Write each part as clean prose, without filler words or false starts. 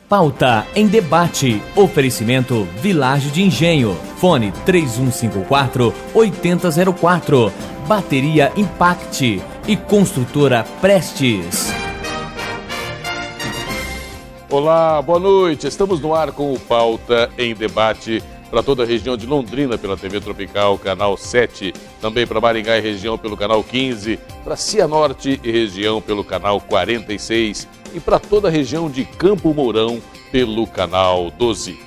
Pauta em debate. Oferecimento Vilagem de Engenho. Fone 3154-8004. Bateria Impact e Construtora Prestes. Olá, boa noite. Estamos no ar com o Pauta em Debate para toda a região de Londrina pela TV Tropical, canal 7. Também para Maringá e região pelo canal 15. Para Cianorte e região pelo canal 46. E para toda a região de Campo Mourão pelo canal 12.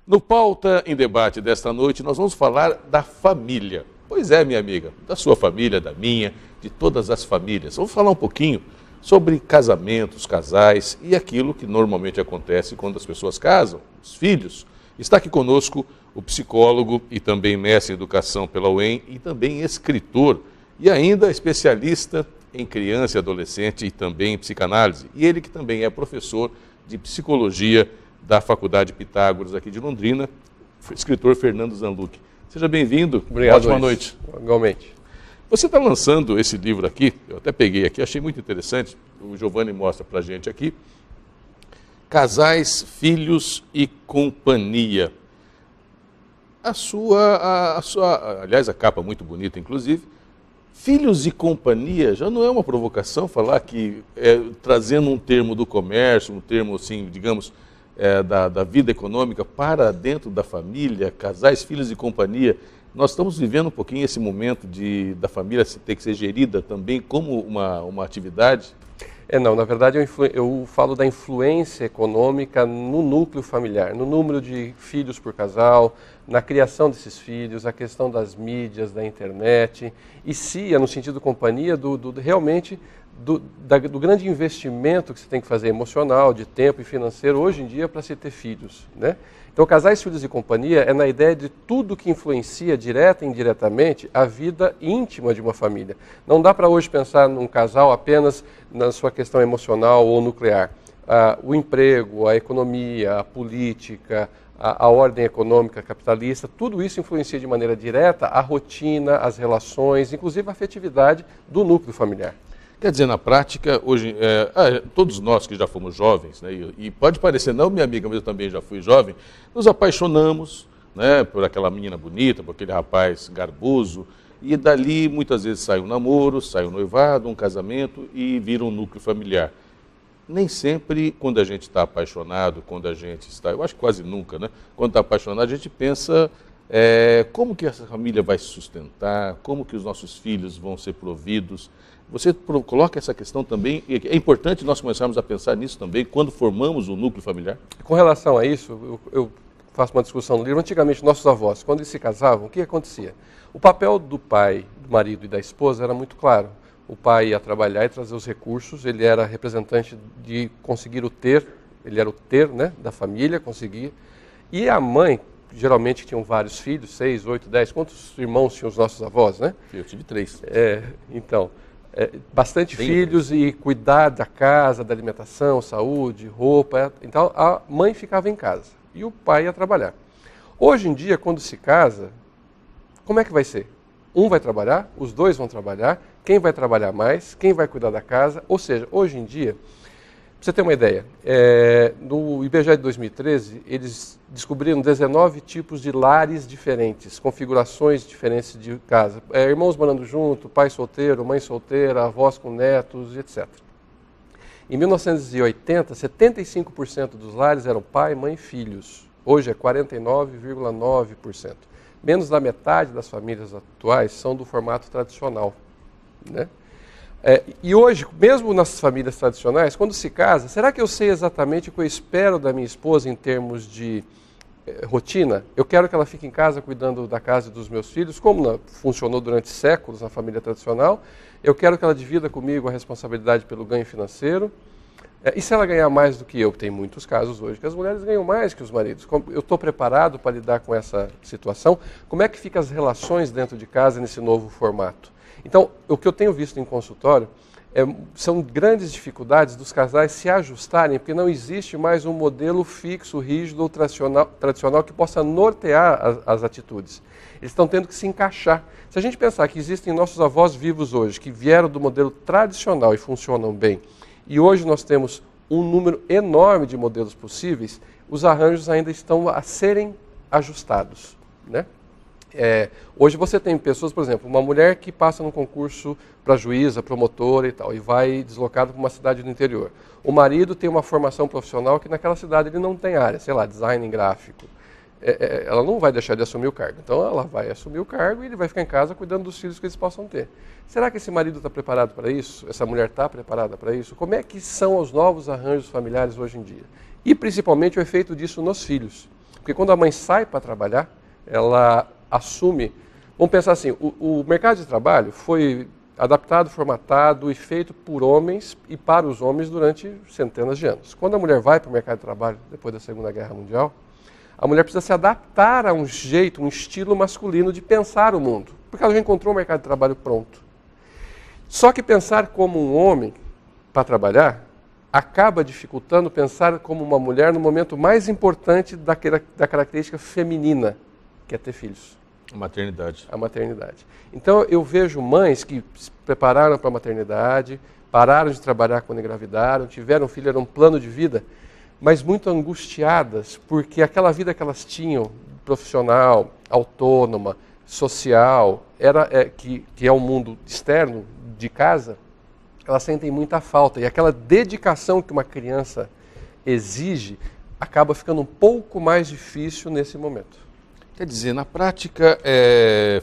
No Pauta em Debate desta noite, nós vamos falar da família. Pois é, minha amiga, da sua família, da minha, de todas as famílias. Vamos falar um pouquinho sobre casamentos, casais e aquilo que normalmente acontece quando as pessoas casam, os filhos. Está aqui conosco o psicólogo e também mestre em educação pela UEM e também escritor e ainda especialista em criança e adolescente e também em psicanálise. E ele que também é professor de psicologia da Faculdade Pitágoras aqui de Londrina, escritor Fernando Zanluc. Seja bem-vindo. Obrigado. Ótima noite. Igualmente. Você está lançando esse livro aqui, eu até peguei aqui, achei muito interessante, o Giovanni mostra para a gente aqui, Casais, Filhos e Companhia. Aliás, a capa muito bonita, inclusive. Filhos e Companhia já não é uma provocação falar que, trazendo um termo do comércio, um termo, assim, digamos, da vida econômica para dentro da família, casais, filhos e companhia. Nós estamos vivendo um pouquinho esse momento da família ter que ser gerida também como uma atividade? Não, na verdade eu falo da influência econômica no núcleo familiar, no número de filhos por casal, na criação desses filhos, a questão das mídias, da internet, e no sentido companhia, realmente do grande investimento que você tem que fazer emocional, de tempo e financeiro hoje em dia para se ter filhos, né? Então, Casais, Filhos e Companhia é na ideia de tudo que influencia direta e indiretamente a vida íntima de uma família. Não dá para hoje pensar num casal apenas na sua questão emocional ou nuclear. O emprego, a economia, a política, a ordem econômica capitalista, tudo isso influencia de maneira direta a rotina, as relações, inclusive a afetividade do núcleo familiar. Quer dizer, na prática, hoje, todos nós que já fomos jovens, né, e pode parecer, não minha amiga, mas eu também já fui jovem, nos apaixonamos, né, por aquela menina bonita, por aquele rapaz garboso, e dali muitas vezes sai um namoro, sai um noivado, um casamento e vira um núcleo familiar. Nem sempre, quando a gente está apaixonado, eu acho que quase nunca, né, quando está apaixonado, a gente pensa como que essa família vai se sustentar, como que os nossos filhos vão ser providos. Você coloca essa questão também, é importante nós começarmos a pensar nisso também, quando formamos o núcleo familiar? Com relação a isso, eu faço uma discussão no livro. Antigamente, nossos avós, quando eles se casavam, o que acontecia? O papel do pai, do marido e da esposa era muito claro. O pai ia trabalhar e trazer os recursos, ele era representante de conseguir ele era o ter, né, da família, conseguir. E a mãe, geralmente tinham vários filhos, 6, 8, 10, quantos irmãos tinham os nossos avós, né? Eu tive 3. Então... bastante filhos e cuidar da casa, da alimentação, saúde, roupa. Então, a mãe ficava em casa e o pai ia trabalhar. Hoje em dia, quando se casa, como é que vai ser? Um vai trabalhar, os dois vão trabalhar, quem vai trabalhar mais, quem vai cuidar da casa. Ou seja, hoje em dia, para você ter uma ideia, no IBGE de 2013, eles descobriram 19 tipos de lares diferentes, configurações diferentes de casa. Irmãos morando junto, pai solteiro, mãe solteira, avós com netos, etc. Em 1980, 75% dos lares eram pai, mãe e filhos. Hoje é 49,9%. Menos da metade das famílias atuais são do formato tradicional, né? E hoje, mesmo nas famílias tradicionais, quando se casa, será que eu sei exatamente o que eu espero da minha esposa em termos de rotina? Eu quero que ela fique em casa cuidando da casa e dos meus filhos, como funcionou durante séculos na família tradicional. Eu quero que ela divida comigo a responsabilidade pelo ganho financeiro. E se ela ganhar mais do que eu? Tem muitos casos hoje que as mulheres ganham mais que os maridos. Eu estou preparado para lidar com essa situação? Como é que ficam as relações dentro de casa nesse novo formato? Então, o que eu tenho visto em consultório são grandes dificuldades dos casais se ajustarem, porque não existe mais um modelo fixo, rígido ou tradicional que possa nortear as atitudes. Eles estão tendo que se encaixar. Se a gente pensar que existem nossos avós vivos hoje, que vieram do modelo tradicional e funcionam bem, e hoje nós temos um número enorme de modelos possíveis, os arranjos ainda estão a serem ajustados, né? Hoje você tem pessoas, por exemplo, uma mulher que passa num concurso para juíza, promotora e tal, e vai deslocada para uma cidade do interior. O marido tem uma formação profissional que naquela cidade ele não tem área, sei lá, design gráfico. Ela não vai deixar de assumir o cargo. Então ela vai assumir o cargo e ele vai ficar em casa cuidando dos filhos que eles possam ter. Será que esse marido está preparado para isso? Essa mulher está preparada para isso? Como é que são os novos arranjos familiares hoje em dia? E principalmente o efeito disso nos filhos. Porque quando a mãe sai para trabalhar, ela assume... Vamos pensar assim, o mercado de trabalho foi adaptado, formatado e feito por homens e para os homens durante centenas de anos. Quando a mulher vai para o mercado de trabalho, depois da Segunda Guerra Mundial, a mulher precisa se adaptar a um jeito, um estilo masculino de pensar o mundo, porque ela já encontrou o mercado de trabalho pronto. Só que pensar como um homem para trabalhar acaba dificultando pensar como uma mulher no momento mais importante da característica feminina, que é ter filhos. A maternidade. A maternidade. Então eu vejo mães que se prepararam para a maternidade, pararam de trabalhar quando engravidaram, tiveram filho, era um plano de vida, mas muito angustiadas, porque aquela vida que elas tinham, profissional, autônoma, social, que é um mundo externo, de casa, elas sentem muita falta. E aquela dedicação que uma criança exige, acaba ficando um pouco mais difícil nesse momento. Quer dizer, na prática,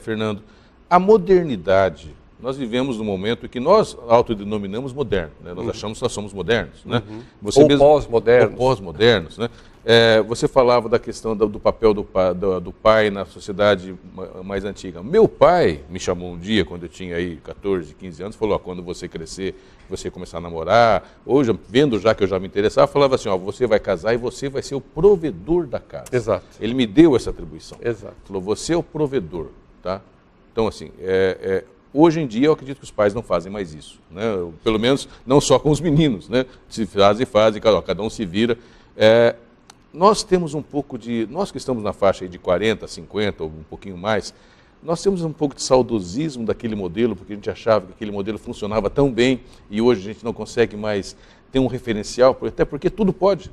Fernando, a modernidade, nós vivemos num momento que nós autodenominamos moderno, né? Nós achamos que nós somos modernos, né? Ou pós-modernos. Ou pós-modernos, né? Você falava da questão do papel do pai na sociedade mais antiga. Meu pai me chamou um dia, quando eu tinha aí 14, 15 anos, falou, quando você crescer, você começar a namorar, hoje, vendo já que eu já me interessava, falava assim, você vai casar e você vai ser o provedor da casa. Exato. Ele me deu essa atribuição. Exato. Falou, você é o provedor, tá? Então, assim, hoje em dia eu acredito que os pais não fazem mais isso, né? Pelo menos não só com os meninos, né? Se fazem, cada um se vira. Nós temos um pouco nós que estamos na faixa aí de 40, 50 ou um pouquinho mais, nós temos um pouco de saudosismo daquele modelo, porque a gente achava que aquele modelo funcionava tão bem e hoje a gente não consegue mais ter um referencial, até porque tudo pode.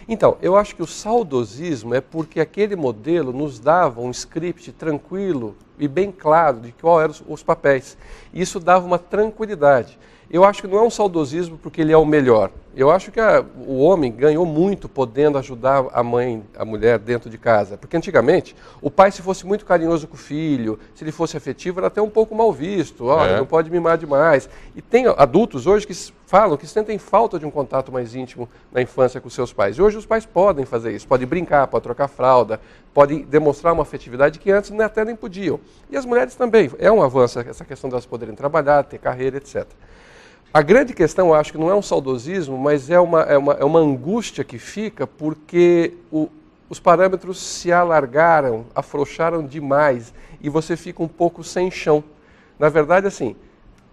Então, eu acho que o saudosismo é porque aquele modelo nos dava um script tranquilo e bem claro de qual eram os papéis. E isso dava uma tranquilidade. Eu acho que não é um saudosismo porque ele é o melhor. Eu acho que o homem ganhou muito podendo ajudar a mulher dentro de casa. Porque antigamente, o pai, se fosse muito carinhoso com o filho, se ele fosse afetivo, era até um pouco mal visto. Não pode mimar demais. E tem adultos hoje que falam que sentem falta de um contato mais íntimo na infância com seus pais. E hoje os pais podem fazer isso, podem brincar, podem trocar fralda, podem demonstrar uma afetividade que antes até nem podiam. E as mulheres também. É um avanço essa questão delas poderem trabalhar, ter carreira, etc. A grande questão, eu acho que não é um saudosismo, mas é uma angústia que fica porque os parâmetros se alargaram, afrouxaram demais e você fica um pouco sem chão. Na verdade, assim,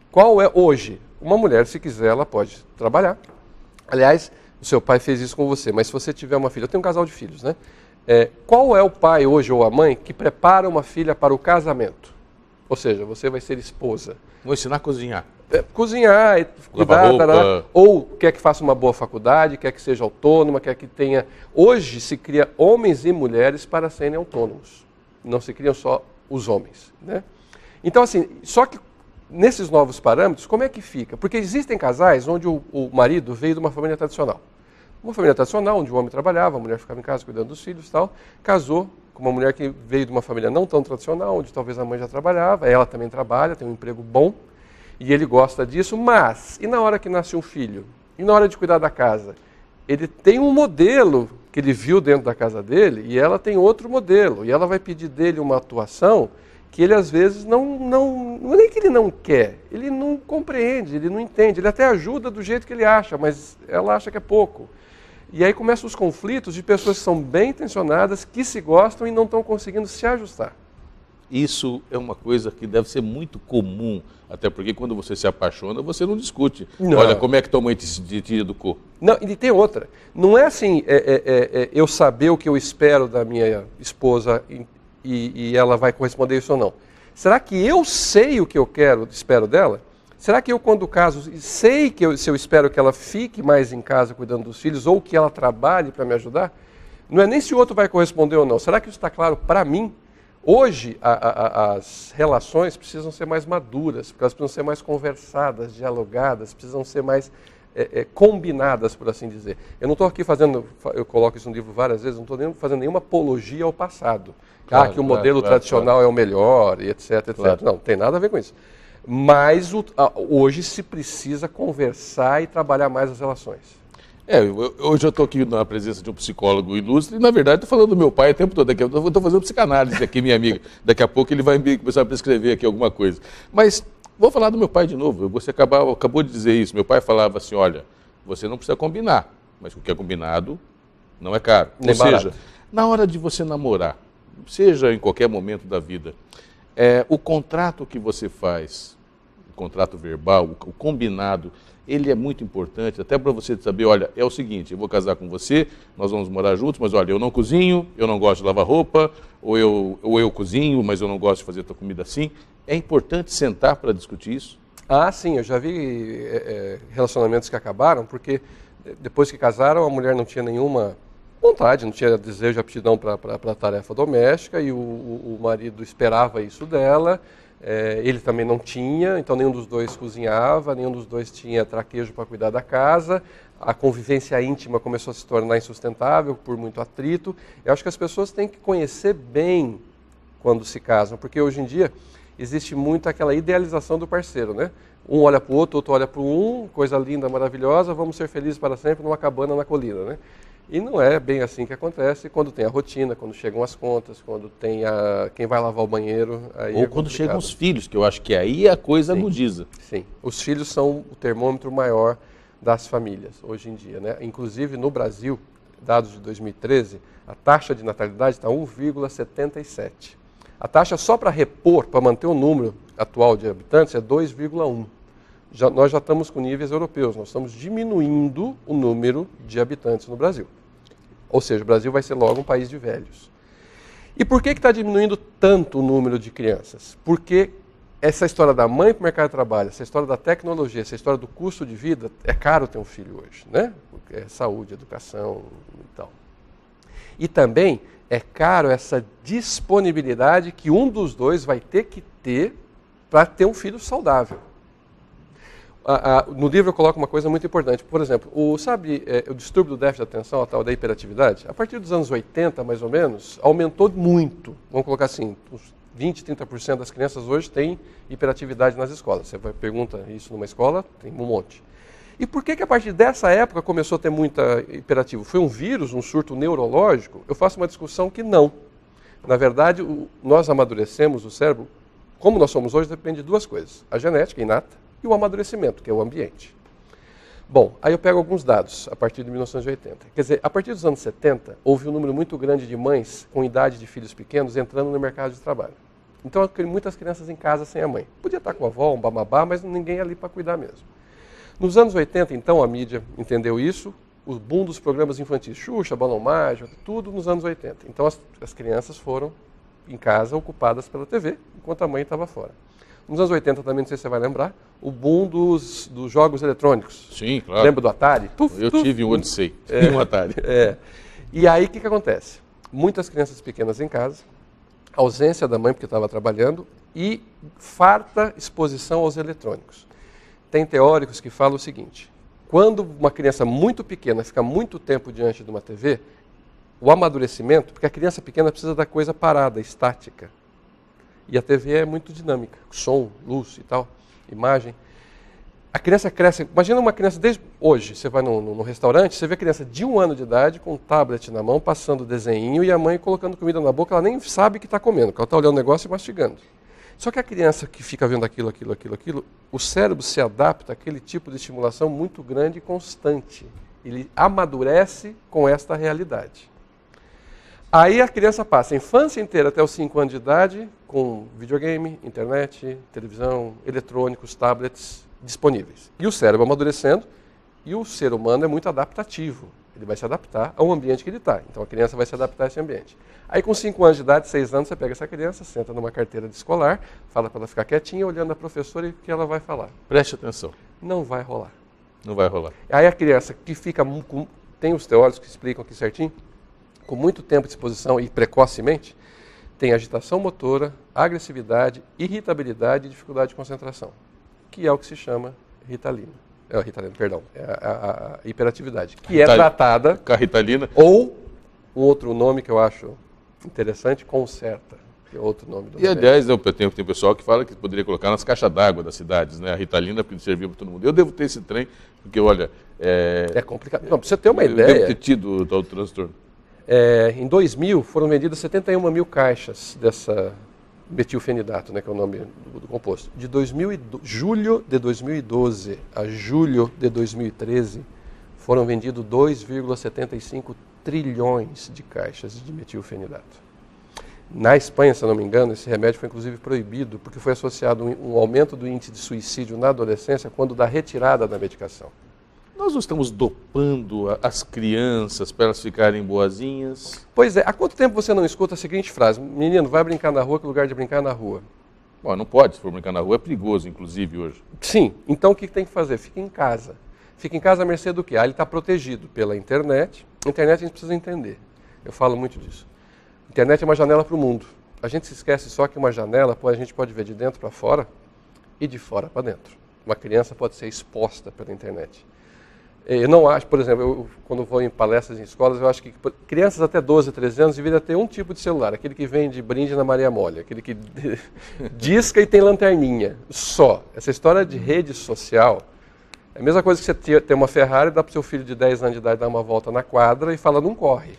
qual é hoje? Uma mulher, se quiser, ela pode trabalhar. Aliás, o seu pai fez isso com você, mas se você tiver uma filha, eu tenho um casal de filhos, né? Qual é o pai hoje ou a mãe que prepara uma filha para o casamento? Ou seja, você vai ser esposa. Vou ensinar a cozinhar. Cozinhar, cuidar, ou quer que faça uma boa faculdade, quer que seja autônoma, quer que tenha... Hoje se cria homens e mulheres para serem autônomos. Não se criam só os homens, né? Então, assim, só que nesses novos parâmetros, como é que fica? Porque existem casais onde o marido veio de uma família tradicional. Uma família tradicional, onde o homem trabalhava, a mulher ficava em casa cuidando dos filhos e tal, casou com uma mulher que veio de uma família não tão tradicional, onde talvez a mãe já trabalhava, ela também trabalha, tem um emprego bom, e ele gosta disso, mas, e na hora que nasce um filho? E na hora de cuidar da casa? Ele tem um modelo que ele viu dentro da casa dele, e ela tem outro modelo, e ela vai pedir dele uma atuação que ele às vezes não é nem que ele não quer, ele não compreende, ele não entende, ele até ajuda do jeito que ele acha, mas ela acha que é pouco. E aí começam os conflitos de pessoas que são bem intencionadas, que se gostam e não estão conseguindo se ajustar. isso é uma coisa que deve ser muito comum, até porque quando você se apaixona, você não discute. Não. Olha, como é que tua mãe te educou? Não, e tem outra. Não é assim, eu saber o que eu espero da minha esposa e ela vai corresponder isso ou não. Será que eu sei o que eu espero dela? Será que eu, quando caso, sei que se eu espero que ela fique mais em casa cuidando dos filhos ou que ela trabalhe para me ajudar? Não é nem se o outro vai corresponder ou não. Será que isso está claro para mim? Hoje, as relações precisam ser mais maduras, porque elas precisam ser mais conversadas, dialogadas, precisam ser mais combinadas, por assim dizer. Eu não estou aqui fazendo, eu coloco isso no livro várias vezes, não estou fazendo nenhuma apologia ao passado. Claro, que o modelo tradicional é o melhor, e etc, etc. Claro. Não tem nada a ver com isso. Mas hoje se precisa conversar e trabalhar mais as relações. Hoje eu estou aqui na presença de um psicólogo ilustre e, na verdade, estou falando do meu pai o tempo todo. Eu estou fazendo psicanálise aqui, minha amiga. Daqui a pouco ele vai começar a prescrever aqui alguma coisa. Mas vou falar do meu pai de novo. Você acabou de dizer isso. Meu pai falava assim, olha, você não precisa combinar, mas o que é combinado não é caro. Ou seja, na hora de você namorar, seja em qualquer momento da vida, o contrato que você faz, o contrato verbal, o combinado, ele é muito importante, até para você saber, olha, é o seguinte, eu vou casar com você, nós vamos morar juntos, mas olha, eu não cozinho, eu não gosto de lavar roupa, ou eu cozinho, mas eu não gosto de fazer tua comida assim. É importante sentar para discutir isso? Ah, sim, eu já vi relacionamentos que acabaram, porque depois que casaram, a mulher não tinha nenhuma vontade, não tinha desejo, aptidão para a tarefa doméstica, e o marido esperava isso dela, ele também não tinha, então nenhum dos dois cozinhava, nenhum dos dois tinha traquejo para cuidar da casa, a convivência íntima começou a se tornar insustentável por muito atrito. Eu acho que as pessoas têm que conhecer bem quando se casam, porque hoje em dia existe muito aquela idealização do parceiro, né? Um olha para o outro olha para um, coisa linda, maravilhosa, vamos ser felizes para sempre numa cabana na colina, né? E não é bem assim que acontece quando tem a rotina, quando chegam as contas, quando tem quem vai lavar o banheiro. Aí ou quando chegam os filhos, que eu acho que aí a coisa agudiza. Sim, os filhos são o termômetro maior das famílias hoje em dia, né? Inclusive no Brasil, dados de 2013, a taxa de natalidade está 1,77. A taxa só para repor, para manter o número atual de habitantes, é 2,1. Nós já estamos com níveis europeus, nós estamos diminuindo o número de habitantes no Brasil. Ou seja, o Brasil vai ser logo um país de velhos. E por que está diminuindo tanto o número de crianças? Porque essa história da mãe para o mercado de trabalho, essa história da tecnologia, essa história do custo de vida, é caro ter um filho hoje, né? Porque é saúde, educação e tal. E também é caro essa disponibilidade que um dos dois vai ter que ter para ter um filho saudável. No livro eu coloco uma coisa muito importante. Por exemplo, o distúrbio do déficit de atenção, a tal da hiperatividade, a partir dos anos 80, mais ou menos, aumentou muito. Vamos colocar assim, uns 20%, 30% das crianças hoje têm hiperatividade nas escolas. Você pergunta isso numa escola, tem um monte. E por que a partir dessa época começou a ter muita hiperativo? Foi um vírus, um surto neurológico? Eu faço uma discussão que não. Na verdade, nós amadurecemos o cérebro, como nós somos hoje, depende de duas coisas. A genética inata e o amadurecimento, que é o ambiente. Bom, aí eu pego alguns dados a partir de 1980. Quer dizer, a partir dos anos 70, houve um número muito grande de mães com idade de filhos pequenos entrando no mercado de trabalho. Então, muitas crianças em casa sem a mãe. Podia estar com a avó, um bababá, mas ninguém ali para cuidar mesmo. Nos anos 80, então, a mídia entendeu isso, o boom dos programas infantis, Xuxa, Balão Mágico, tudo nos anos 80. Então, as crianças foram em casa ocupadas pela TV, enquanto a mãe estava fora. Nos anos 80 também, não sei se você vai lembrar, o boom dos jogos eletrônicos. Sim, claro. Lembra do Atari? Eu tive um Odyssey, um Atari. E aí, o que acontece? Muitas crianças pequenas em casa, ausência da mãe porque estava trabalhando e farta exposição aos eletrônicos. Tem teóricos que falam o seguinte, quando uma criança muito pequena fica muito tempo diante de uma TV, o amadurecimento, porque a criança pequena precisa da coisa parada, estática. E a TV é muito dinâmica, som, luz e tal, imagem. A criança cresce, imagina uma criança desde hoje, você vai no restaurante, você vê a criança de 1 ano de idade com um tablet na mão, passando desenho e a mãe colocando comida na boca, ela nem sabe que está comendo, porque ela está olhando o negócio e mastigando. Só que a criança que fica vendo aquilo, o cérebro se adapta àquele tipo de estimulação muito grande e constante. Ele amadurece com esta realidade. Aí a criança passa a infância inteira até os 5 anos de idade com videogame, internet, televisão, eletrônicos, tablets disponíveis. E o cérebro amadurecendo, e o ser humano é muito adaptativo. Ele vai se adaptar ao ambiente que ele está. Então a criança vai se adaptar a esse ambiente. Aí com 5 anos de idade, 6 anos, você pega essa criança, senta numa carteira de escolar, fala para ela ficar quietinha, olhando a professora e o que ela vai falar. Preste atenção. Não vai rolar. Não vai rolar. Aí a criança que fica, tem os teóricos que explicam aqui certinho, com muito tempo de exposição e precocemente, tem agitação motora, agressividade, irritabilidade e dificuldade de concentração, que é o que se chama Ritalina. A hiperatividade, que é tratada... Carritalina. Ou, um outro nome que eu acho interessante, Concerta, que é outro nome do remédio. Aliás, tem pessoal que fala que poderia colocar nas caixas d'água das cidades, né? A Ritalina, porque servia para todo mundo. Eu devo ter esse trem, porque, olha... É complicado. Não, para você ter uma ideia... Eu devo ter tido o tal transtorno. Em 2000, foram vendidas 71 mil caixas dessa metilfenidato, né, que é o nome do composto. De julho de 2012 a julho de 2013, foram vendidos 2,75 trilhões de caixas de metilfenidato. Na Espanha, se eu não me engano, esse remédio foi inclusive proibido, porque foi associado um aumento do índice de suicídio na adolescência quando da retirada da medicação. Nós não estamos dopando as crianças para elas ficarem boazinhas? Pois é. Há quanto tempo você não escuta a seguinte frase? Menino, vai brincar na rua, que o lugar de brincar é na rua. Bom, não pode, se for brincar na rua, é perigoso, inclusive, hoje. Sim. Então, o que tem que fazer? Fica em casa. Fica em casa à mercê do quê? Ele está protegido pela internet. A internet a gente precisa entender. Eu falo muito disso. A internet é uma janela para o mundo. A gente se esquece só que uma janela, a gente pode ver de dentro para fora e de fora para dentro. Uma criança pode ser exposta pela internet. Eu não acho, por exemplo, quando vou em palestras em escolas, eu acho que crianças até 12, 13 anos deveriam ter um tipo de celular, aquele que vem de brinde na Maria Mole, aquele que disca e tem lanterninha, só. Essa história de rede social é a mesma coisa que você ter uma Ferrari, dá para o seu filho de 10 anos de idade dar uma volta na quadra e fala, não corre.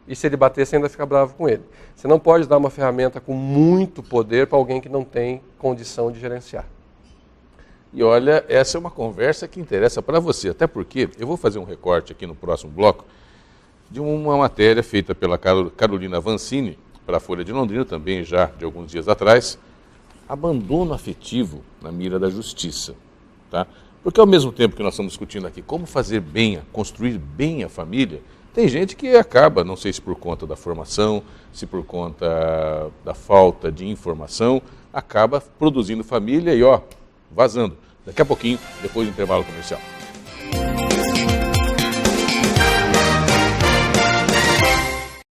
E se ele bater, você ainda fica bravo com ele. Você não pode dar uma ferramenta com muito poder para alguém que não tem condição de gerenciar. E olha, essa é uma conversa que interessa para você, até porque eu vou fazer um recorte aqui no próximo bloco de uma matéria feita pela Carolina Vancini, para a Folha de Londrina, também já de alguns dias atrás, abandono afetivo na mira da justiça. Tá? Porque ao mesmo tempo que nós estamos discutindo aqui como fazer bem, construir bem a família, tem gente que acaba, não sei se por conta da formação, se por conta da falta de informação, acaba produzindo família e vazando. Daqui a pouquinho, depois do intervalo comercial.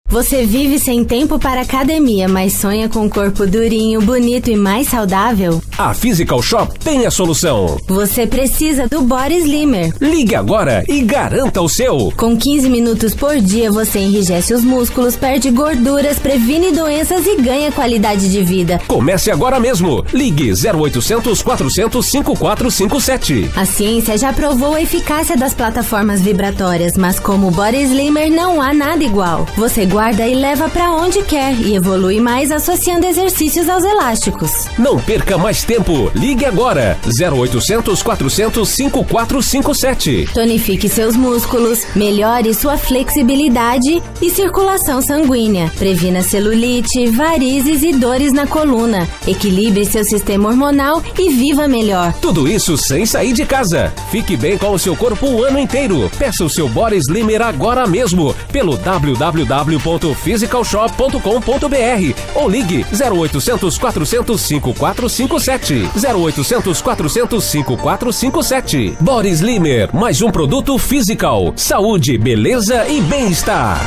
Você vive sem tempo para academia, mas sonha com um corpo durinho, bonito e mais saudável? A Physical Shop tem a solução. Você precisa do Body Slimmer. Ligue agora e garanta o seu. Com 15 minutos por dia, você enrijece os músculos, perde gorduras, previne doenças e ganha qualidade de vida. Comece agora mesmo. Ligue 0800 400 5457. A ciência já provou a eficácia das plataformas vibratórias, mas como o Body Slimmer não há nada igual. Você guarda e leva pra onde quer e evolui mais associando exercícios aos elásticos. Não perca mais tempo. Ligue agora. 0800 400 5457. Tonifique seus músculos, melhore sua flexibilidade e circulação sanguínea. Previna celulite, varizes e dores na coluna. Equilibre seu sistema hormonal e viva melhor. Tudo isso sem sair de casa. Fique bem com o seu corpo o ano inteiro. Peça o seu Body Slimmer agora mesmo pelo www.physicalshop.com.br ou ligue 0800 400 5457. 0800 400 5457. Body Slimmer, mais um produto Physical. Saúde, beleza e bem-estar.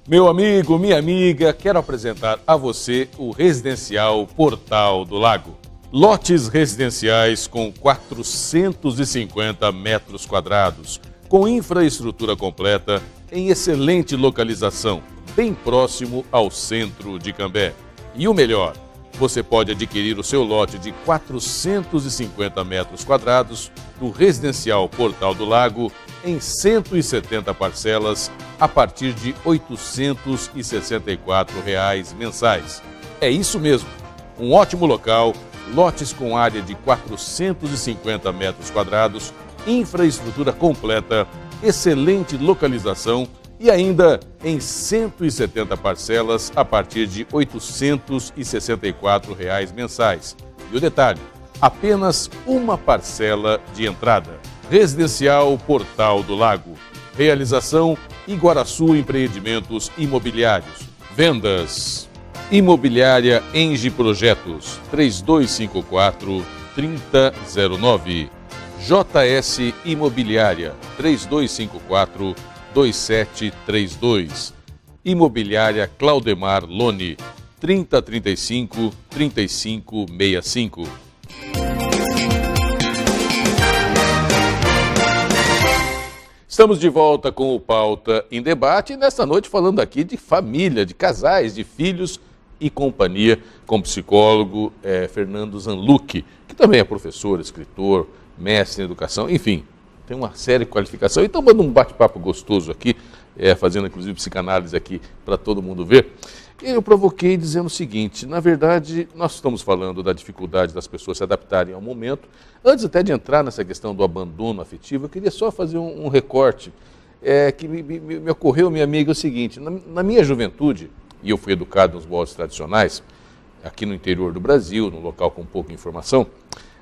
Meu amigo, minha amiga, quero apresentar a você o Residencial Portal do Lago. Lotes residenciais com 450 metros quadrados, com infraestrutura completa, em excelente localização, bem próximo ao centro de Cambé. E o melhor, você pode adquirir o seu lote de 450 metros quadrados do Residencial Portal do Lago em 170 parcelas a partir de R$ 864 mensais. É isso mesmo, um ótimo local, lotes com área de 450 metros quadrados, infraestrutura completa, excelente localização E ainda em 170 parcelas a partir de R$ 864 mensais. E o detalhe, apenas uma parcela de entrada. Residencial Portal do Lago. Realização Iguaraçu Empreendimentos Imobiliários. Vendas Imobiliária Engie Projetos 3254-3009. JS Imobiliária 3254-2732. Imobiliária Claudemar Lone 3035-3565. Estamos de volta com o Pauta em Debate e nesta noite falando aqui de família, de casais, de filhos e companhia com o psicólogo Fernando Zanlucchi, que também é professor, escritor, mestre em educação, enfim, tem uma série de qualificação. Então, manda um bate-papo gostoso aqui, fazendo inclusive psicanálise aqui para todo mundo ver. E eu provoquei dizendo o seguinte, na verdade, nós estamos falando da dificuldade das pessoas se adaptarem ao momento. Antes até de entrar nessa questão do abandono afetivo, eu queria só fazer um recorte que me ocorreu, minha amiga, é o seguinte, na minha juventude, e eu fui educado nos moldes tradicionais, aqui no interior do Brasil, num local com pouca informação,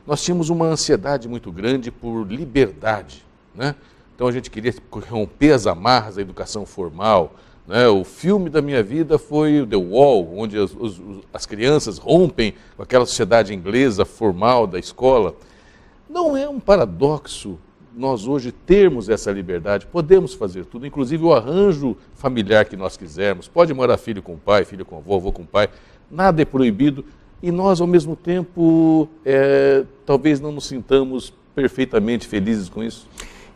nós tínhamos uma ansiedade muito grande por liberdade, né? Então a gente queria romper as amarras da educação formal, né? O filme da minha vida foi o The Wall, onde as crianças rompem com aquela sociedade inglesa formal da escola. Não é um paradoxo nós hoje termos essa liberdade, podemos fazer tudo, inclusive o arranjo familiar que nós quisermos, pode morar filho com pai, filho com avô, avô com pai, nada é proibido e nós ao mesmo tempo talvez não nos sintamos perfeitamente felizes com isso.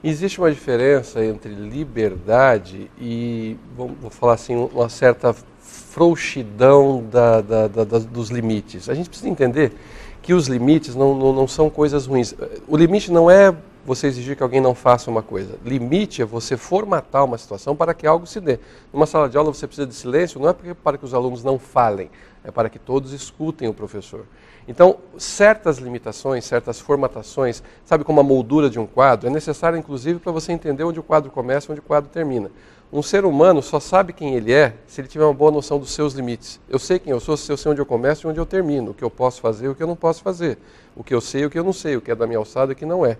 Existe uma diferença entre liberdade e, vou falar assim, uma certa frouxidão dos limites. A gente precisa entender que os limites não são coisas ruins. O limite não é você exigir que alguém não faça uma coisa. Limite é você formatar uma situação para que algo se dê. Numa sala de aula você precisa de silêncio, não é para que os alunos não falem, é para que todos escutem o professor. Então, certas limitações, certas formatações, sabe como a moldura de um quadro, é necessária inclusive para você entender onde o quadro começa e onde o quadro termina. Um ser humano só sabe quem ele é se ele tiver uma boa noção dos seus limites. Eu sei quem eu sou se eu sei onde eu começo e onde eu termino, o que eu posso fazer e o que eu não posso fazer, o que eu sei e o que eu não sei, o que é da minha alçada e o que não é.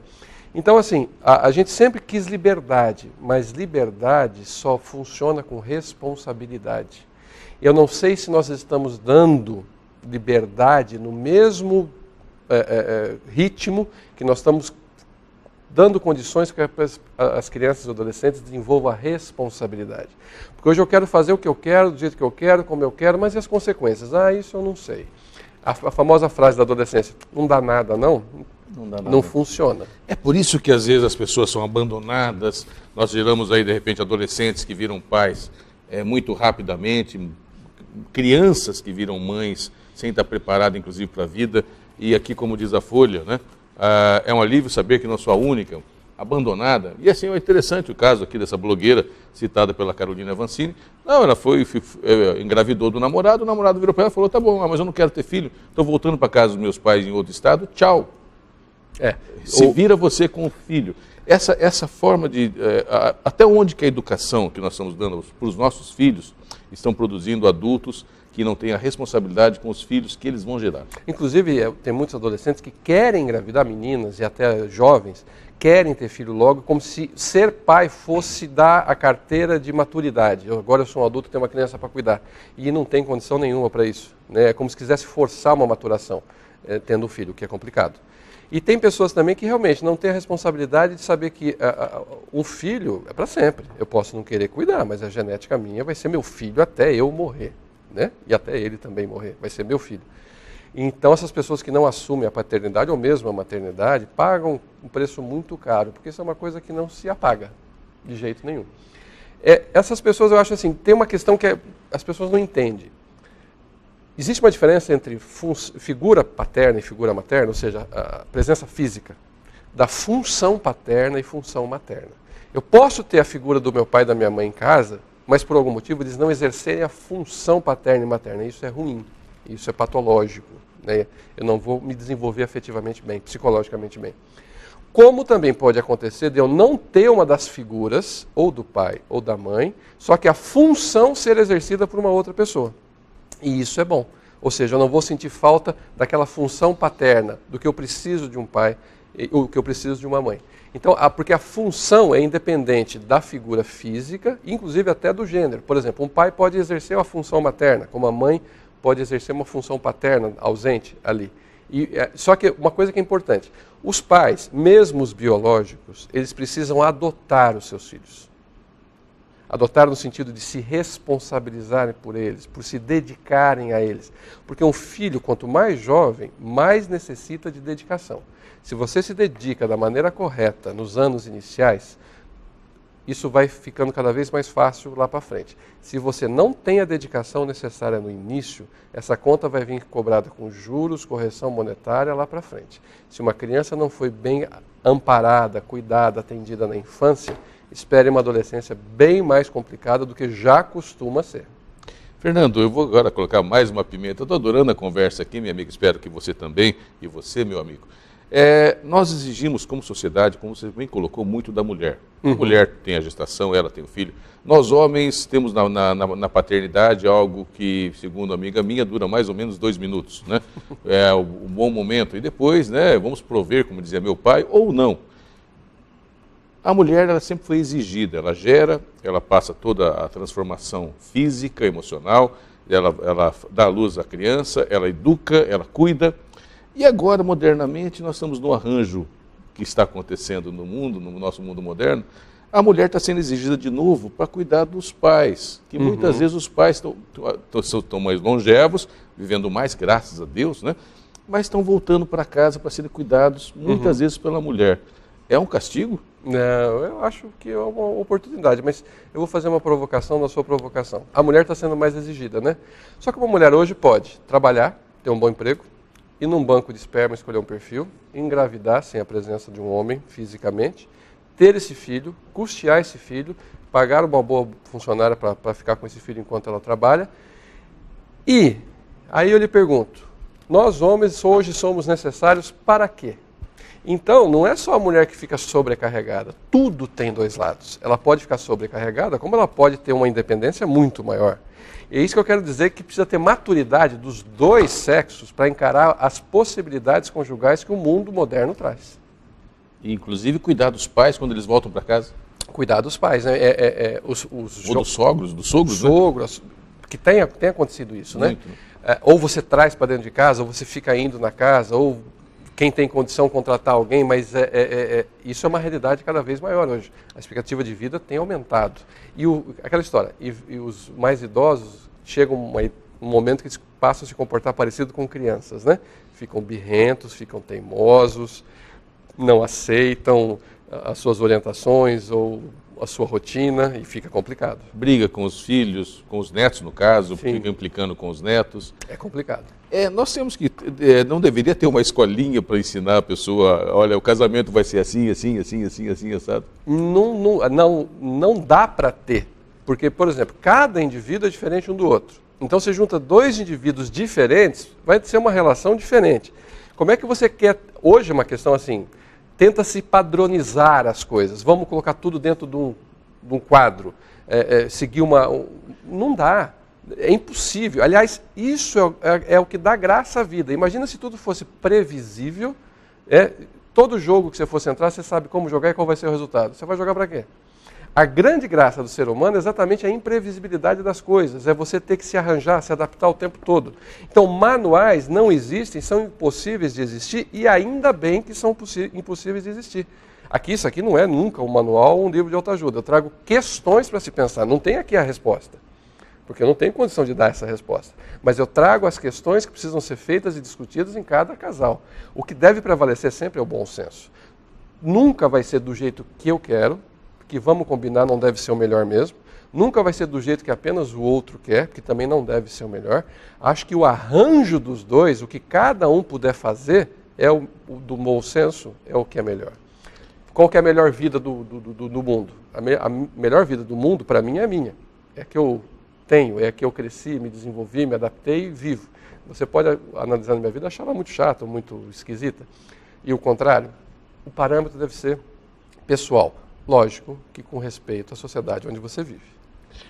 Então, assim, a gente sempre quis liberdade, mas liberdade só funciona com responsabilidade. Eu não sei se nós estamos dando liberdade no mesmo ritmo que nós estamos dando condições para que as crianças e adolescentes desenvolvam a responsabilidade. Porque hoje eu quero fazer o que eu quero, do jeito que eu quero, como eu quero, mas e as consequências? Isso eu não sei. A famosa frase da adolescência, não dá nada não? Não funciona. É por isso que às vezes as pessoas são abandonadas, nós geramos aí de repente adolescentes que viram pais muito rapidamente, crianças que viram mães sem estar preparado inclusive para a vida, e aqui como diz a Folha, né, é um alívio saber que não sou a única abandonada, e assim é interessante o caso aqui dessa blogueira citada pela Carolina Vancini. Não, ela engravidou do namorado, o namorado virou para ela e falou, tá bom, mas eu não quero ter filho, estou voltando para casa dos meus pais em outro estado, tchau. Se vira você com o filho. Essa forma de... até onde que a educação que nós estamos dando para os nossos filhos estão produzindo adultos que não têm a responsabilidade com os filhos que eles vão gerar. Inclusive, tem muitos adolescentes que querem engravidar, meninas e até jovens, querem ter filho logo, como se ser pai fosse dar a carteira de maturidade. Agora eu sou um adulto, tenho uma criança para cuidar. E não tem condição nenhuma para isso. Né? É como se quisesse forçar uma maturação, tendo um filho, o que é complicado. E tem pessoas também que realmente não têm a responsabilidade de saber que um filho é para sempre. Eu posso não querer cuidar, mas a genética minha vai ser meu filho até eu morrer. Né? E até ele também morrer, vai ser meu filho. Então essas pessoas que não assumem a paternidade ou mesmo a maternidade pagam um preço muito caro, porque isso é uma coisa que não se apaga de jeito nenhum. Essas pessoas, eu acho assim, tem uma questão que as pessoas não entendem. Existe uma diferença entre figura paterna e figura materna, ou seja, a presença física, da função paterna e função materna. Eu posso ter a figura do meu pai e da minha mãe em casa, mas por algum motivo eles não exercerem a função paterna e materna. Isso é ruim, isso é patológico. Né? Eu não vou me desenvolver afetivamente bem, psicologicamente bem. Como também pode acontecer de eu não ter uma das figuras, ou do pai ou da mãe, só que a função ser exercida por uma outra pessoa. E isso é bom. Ou seja, eu não vou sentir falta daquela função paterna, do que eu preciso de um pai, ou que eu preciso de uma mãe. Então, porque a função é independente da figura física, inclusive até do gênero. Por exemplo, um pai pode exercer uma função materna, como a mãe pode exercer uma função paterna ausente ali. Só que uma coisa que é importante, os pais, mesmo os biológicos, eles precisam adotar os seus filhos. Adotar no sentido de se responsabilizarem por eles, por se dedicarem a eles. Porque um filho, quanto mais jovem, mais necessita de dedicação. Se você se dedica da maneira correta nos anos iniciais, isso vai ficando cada vez mais fácil lá para frente. Se você não tem a dedicação necessária no início, essa conta vai vir cobrada com juros, correção monetária lá para frente. Se uma criança não foi bem amparada, cuidada, atendida na infância, espere uma adolescência bem mais complicada do que já costuma ser. Fernando, eu vou agora colocar mais uma pimenta. Estou adorando a conversa aqui, minha amiga, espero que você também, e você, meu amigo. Nós exigimos como sociedade, como você bem colocou, muito da mulher. A mulher tem a gestação, ela tem o filho. Nós homens temos na paternidade algo que, segundo a amiga minha, dura mais ou menos 2 minutos, né? É o bom momento. E depois, né, vamos prover, como dizia meu pai, ou não. A mulher, ela sempre foi exigida, ela gera, ela passa toda a transformação física, emocional, ela dá à luz à criança, ela educa, ela cuida. E agora, modernamente, nós estamos no arranjo que está acontecendo no mundo, no nosso mundo moderno. A mulher está sendo exigida de novo para cuidar dos pais, que muitas vezes os pais estão mais longevos, vivendo mais, graças a Deus, né? Mas estão voltando para casa para serem cuidados, muitas vezes pela mulher. É um castigo? Não, eu acho que é uma oportunidade, mas eu vou fazer uma provocação na sua provocação. A mulher está sendo mais exigida, né? Só que uma mulher hoje pode trabalhar, ter um bom emprego, ir num banco de esperma, escolher um perfil, engravidar sem a presença de um homem fisicamente, ter esse filho, custear esse filho, pagar uma boa funcionária para ficar com esse filho enquanto ela trabalha. E aí eu lhe pergunto, nós homens hoje somos necessários para quê? Então, não é só a mulher que fica sobrecarregada, tudo tem 2 lados. Ela pode ficar sobrecarregada, como ela pode ter uma independência muito maior. E é isso que eu quero dizer, que precisa ter maturidade dos 2 sexos para encarar as possibilidades conjugais que o mundo moderno traz. E, inclusive, cuidar dos pais quando eles voltam para casa? Cuidar dos pais, né? Ou dos sogros, sogros, né? Que tem acontecido isso, muito, né? Ou você traz para dentro de casa, ou você fica indo na casa, ou quem tem condição contratar alguém, mas isso é uma realidade cada vez maior hoje. A expectativa de vida tem aumentado. E aquela história, e os mais idosos chegam um momento que eles passam a se comportar parecido com crianças, né? Ficam birrentos, ficam teimosos, não aceitam as suas orientações ou a sua rotina e fica complicado. Briga com os filhos, com os netos no caso, Sim. Fica implicando com os netos. É complicado. Nós temos que, não deveria ter uma escolinha para ensinar a pessoa, olha, o casamento vai ser assim, assim, assim, assim, assim, assado? Não dá para ter, porque, por exemplo, cada indivíduo é diferente um do outro. Então, você junta 2 indivíduos diferentes, vai ser uma relação diferente. Como é que você quer, hoje é uma questão assim, tenta-se padronizar as coisas, vamos colocar tudo dentro de um quadro, seguir não dá. É impossível. Aliás, isso é o que dá graça à vida. Imagina se tudo fosse previsível. Todo jogo que você fosse entrar, você sabe como jogar e qual vai ser o resultado. Você vai jogar para quê? A grande graça do ser humano é exatamente a imprevisibilidade das coisas. É você ter que se arranjar, se adaptar o tempo todo. Então, manuais não existem, são impossíveis de existir e ainda bem que são impossíveis de existir. Isso aqui não é nunca um manual ou um livro de autoajuda. Eu trago questões para se pensar. Não tem aqui a resposta. Porque eu não tenho condição de dar essa resposta. Mas eu trago as questões que precisam ser feitas e discutidas em cada casal. O que deve prevalecer sempre é o bom senso. Nunca vai ser do jeito que eu quero, que vamos combinar não deve ser o melhor mesmo. Nunca vai ser do jeito que apenas o outro quer, que também não deve ser o melhor. Acho que o arranjo dos 2, o que cada um puder fazer, o do bom senso, é o que é melhor. Qual que é a melhor vida do mundo? A melhor vida do mundo, para mim, é a minha. É a que eu tenho, é a que eu cresci, me desenvolvi, me adaptei e vivo. Você pode, analisando minha vida, achar ela muito chata, muito esquisita. E o contrário, o parâmetro deve ser pessoal. Lógico que com respeito à sociedade onde você vive.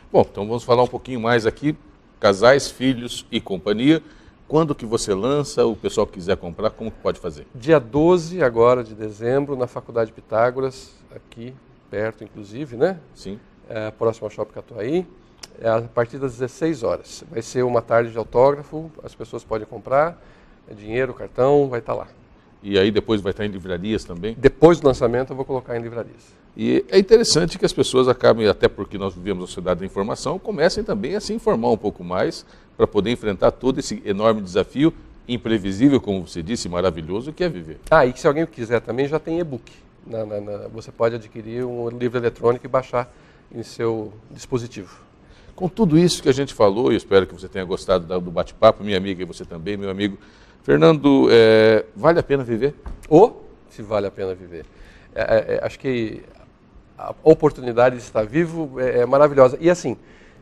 Bom, então vamos falar um pouquinho mais aqui, casais, filhos e companhia. Quando que você lança, o pessoal que quiser comprar, como que pode fazer? Dia 12 agora de dezembro, na Faculdade Pitágoras, aqui perto inclusive, né? Sim. Próximo ao Shopping Catuaí, a partir das 16 horas. Vai ser uma tarde de autógrafo, as pessoas podem comprar, dinheiro, cartão, vai estar lá. E aí depois vai estar em livrarias também? Depois do lançamento eu vou colocar em livrarias. E é interessante que as pessoas acabem, até porque nós vivemos na sociedade da informação, comecem também a se informar um pouco mais para poder enfrentar todo esse enorme desafio, imprevisível, como você disse, maravilhoso, que é viver. E se alguém quiser também, já tem e-book. Você pode adquirir um livro eletrônico e baixar em seu dispositivo. Com tudo isso que a gente falou, e espero que você tenha gostado do bate-papo, minha amiga e você também, meu amigo Fernando, vale a pena viver? Se vale a pena viver. Acho que a oportunidade de estar vivo é maravilhosa. E assim,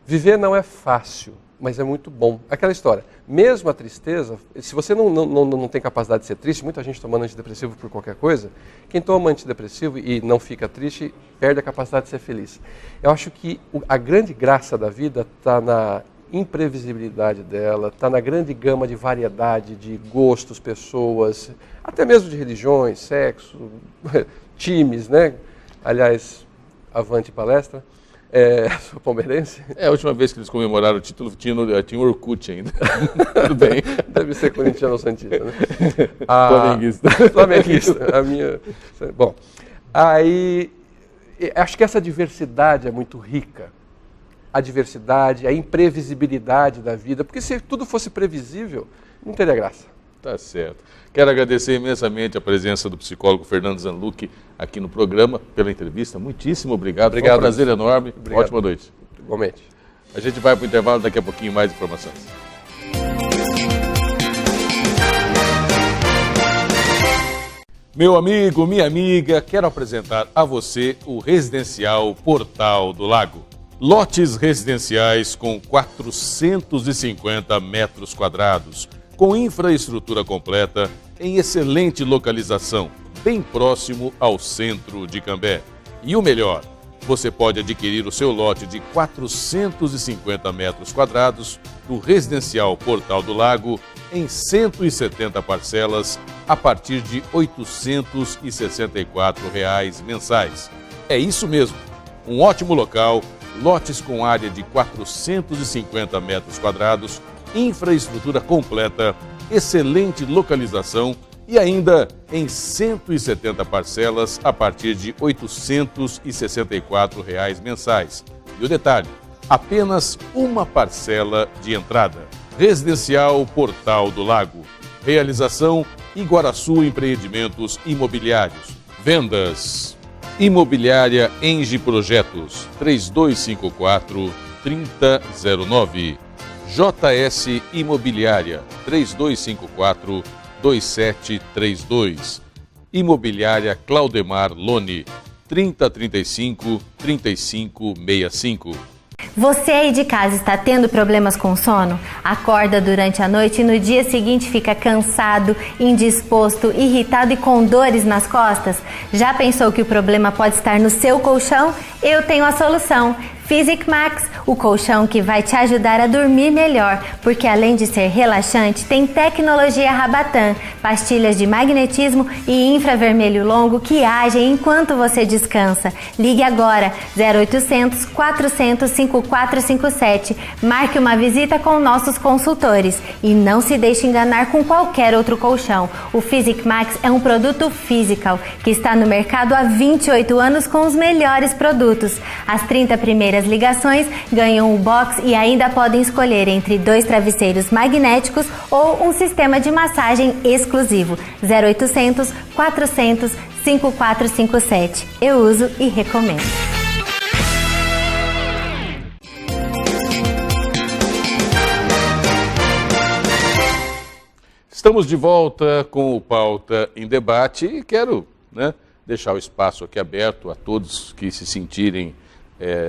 viver não é fácil, mas é muito bom. Aquela história, mesmo a tristeza, se você não tem capacidade de ser triste, muita gente tomando antidepressivo por qualquer coisa, quem toma antidepressivo e não fica triste, perde a capacidade de ser feliz. Eu acho que a grande graça da vida está na imprevisibilidade dela, está na grande gama de variedade de gostos, pessoas, até mesmo de religiões, sexo, times, né? Aliás, avante palestra. Sou palmeirense. A última vez que eles comemoraram o título tinha um Orkut ainda. Tudo bem. Deve ser corintiano ou santista, né? Flamenguista. Flamenguista. Bom, aí acho que essa diversidade é muito rica. A diversidade, a imprevisibilidade da vida, porque se tudo fosse previsível, não teria graça. Tá certo. Quero agradecer imensamente a presença do psicólogo Fernando Zanlucchi aqui no programa, pela entrevista. Muitíssimo obrigado. Foi um prazer enorme. Obrigado. Ótima noite. Igualmente. A gente vai para o intervalo, daqui a pouquinho mais informações. Meu amigo, minha amiga, quero apresentar a você o Residencial Portal do Lago. Lotes residenciais com 450 metros quadrados, com infraestrutura completa, em excelente localização, bem próximo ao centro de Cambé. E o melhor, você pode adquirir o seu lote de 450 metros quadrados do Residencial Portal do Lago em 170 parcelas a partir de R$ 864 mensais. É isso mesmo, um ótimo local, lotes com área de 450 metros quadrados, infraestrutura completa, excelente localização e ainda em 170 parcelas a partir de R$ 864 mensais. E o detalhe, apenas uma parcela de entrada. Residencial Portal do Lago. Realização Iguaraçu Empreendimentos Imobiliários. Vendas Imobiliária Engie Projetos 3254-3009. JS Imobiliária 3254-2732. Imobiliária Claudemar Lone 3035-3565. Você aí de casa está tendo problemas com sono? Acorda durante a noite e no dia seguinte fica cansado, indisposto, irritado e com dores nas costas? Já pensou que o problema pode estar no seu colchão? Eu tenho a solução. Physic Max, o colchão que vai te ajudar a dormir melhor, porque além de ser relaxante, tem tecnologia Rabatan, pastilhas de magnetismo e infravermelho longo que agem enquanto você descansa. Ligue agora, 0800 400 5457. Marque uma visita com nossos consultores e não se deixe enganar com qualquer outro colchão. O Physic Max é um produto physical que está no mercado há 28 anos com os melhores produtos. As 30 primeiras ligações ganham o box e ainda podem escolher entre 2 travesseiros magnéticos ou um sistema de massagem exclusivo. 0800 400 5457. Eu uso e recomendo. Estamos de volta com o Pauta em Debate e quero deixar o espaço aqui aberto a todos que se sentirem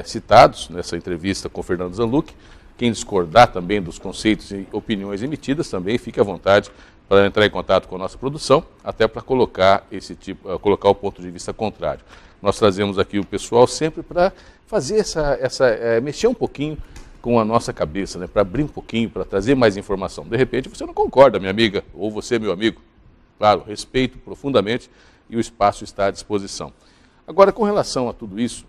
citados nessa entrevista com o Fernando Zanluchi, Quem discordar também dos conceitos e opiniões emitidas, também fique à vontade para entrar em contato com a nossa produção, até para colocar o ponto de vista contrário. Nós trazemos aqui o pessoal sempre para fazer mexer um pouquinho com a nossa cabeça, né? Para abrir um pouquinho, para trazer mais informação. De repente você não concorda, minha amiga, ou você, meu amigo. Claro, respeito profundamente e o espaço está à disposição. Agora, com relação a tudo isso,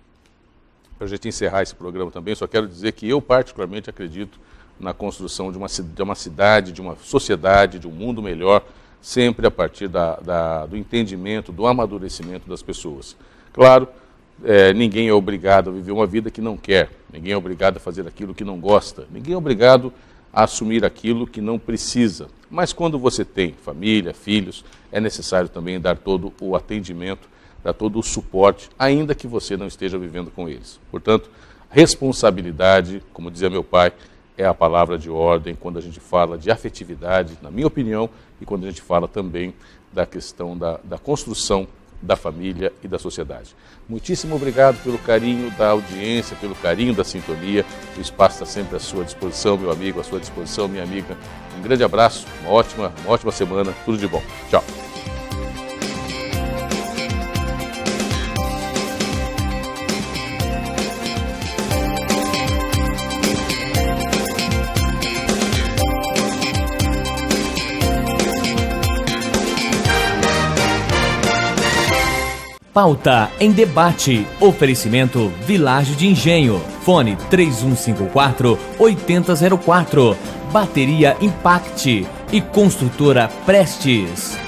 para a gente encerrar esse programa também, só quero dizer que eu particularmente acredito na construção de uma cidade, de uma sociedade, de um mundo melhor, sempre a partir do entendimento, do amadurecimento das pessoas. Claro, ninguém é obrigado a viver uma vida que não quer, ninguém é obrigado a fazer aquilo que não gosta, ninguém é obrigado a assumir aquilo que não precisa. Mas quando você tem família, filhos, é necessário também dar todo o atendimento, dar todo o suporte, ainda que você não esteja vivendo com eles. Portanto, responsabilidade, como dizia meu pai, é a palavra de ordem quando a gente fala de afetividade, na minha opinião, e quando a gente fala também da questão da construção da família e da sociedade. Muitíssimo obrigado pelo carinho da audiência, pelo carinho da sintonia. O espaço está sempre à sua disposição, meu amigo, à sua disposição, minha amiga. Um grande abraço, uma ótima semana, tudo de bom. Tchau. Pauta em debate. Oferecimento Vilagem de Engenho. Fone 3154-8004. Bateria Impact e Construtora Prestes.